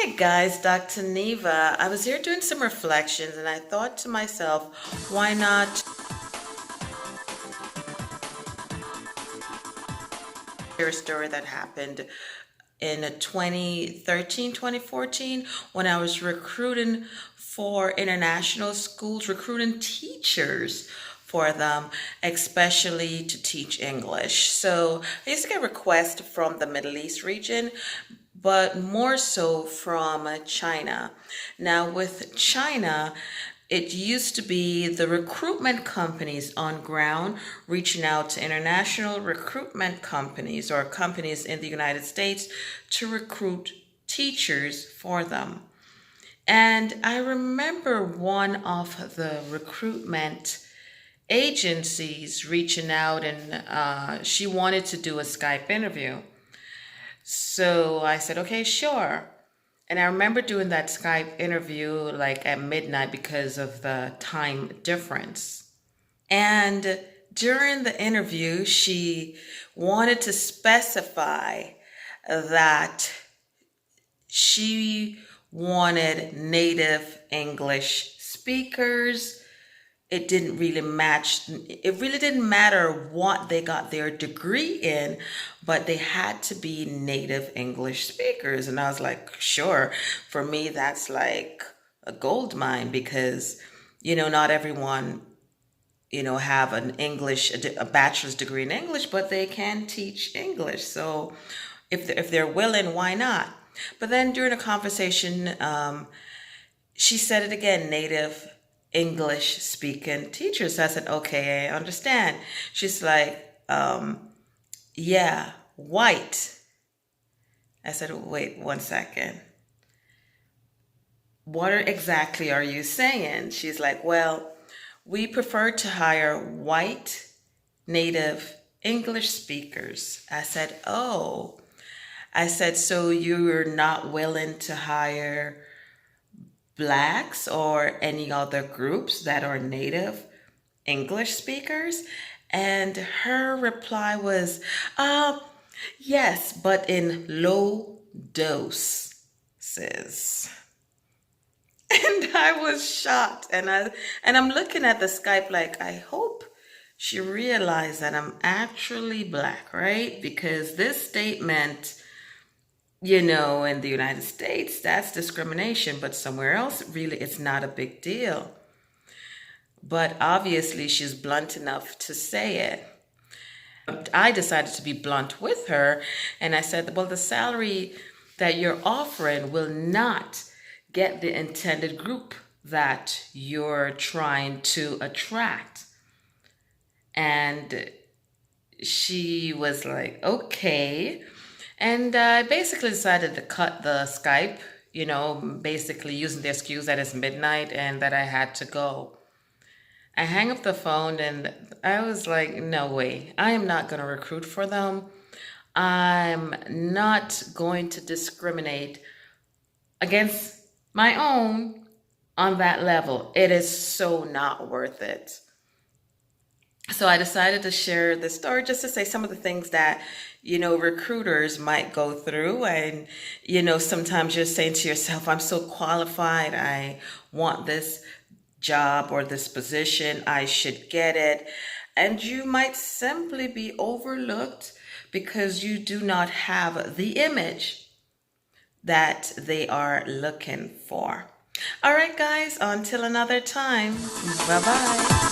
Hey guys, Dr. Neva. I was here doing some reflections and I thought to myself, why not share a story that happened in 2013, 2014 when I was recruiting for international schools, recruiting teachers for them, especially to teach English. So I used to get requests from the Middle East region, but more so from China. Now, with China, it used to be the recruitment companies on ground reaching out to international recruitment companies or companies in the United States to recruit teachers for them. And I remember one of the recruitment agencies reaching out and she wanted to do a Skype interview. So I said, okay, sure. And I remember doing that Skype interview like at midnight because of the time difference. And during the interview, she wanted to specify that she wanted native English speakers. It didn't really match. It really didn't matter what they got their degree in, but they had to be native English speakers. And I was like, sure. For me, that's like a gold mine because, not everyone, have an English, a bachelor's degree in English, but they can teach English. So if they're willing, why not? But then during a conversation, she said it again, native English speaking teachers. So I said, okay, I understand. She's like, yeah, white. I said, wait 1 second. What exactly are you saying? She's like, well, we prefer to hire white native English speakers. I said, oh. I said, so you're not willing to hire Blacks or any other groups that are native English speakers? And her reply was, yes, but in low doses. And I was shocked. And I'm looking at the Skype like, I hope she realized that I'm actually Black, right? Because this statement, in the United States, that's discrimination, but somewhere else, really, it's not a big deal. But obviously, she's blunt enough to say it. I decided to be blunt with her, and I said, well, the salary that you're offering will not get the intended group that you're trying to attract. And she was like, okay. And I basically decided to cut the Skype, basically using the excuse that it's midnight and that I had to go. I hang up the phone and I was like, no way, I am not going to recruit for them. I'm not going to discriminate against my own on that level. It is so not worth it. So I decided to share this story just to say some of the things that, recruiters might go through. And, sometimes you're saying to yourself, I'm so qualified. I want this job or this position. I should get it. And you might simply be overlooked because you do not have the image that they are looking for. All right, guys, until another time. Bye-bye.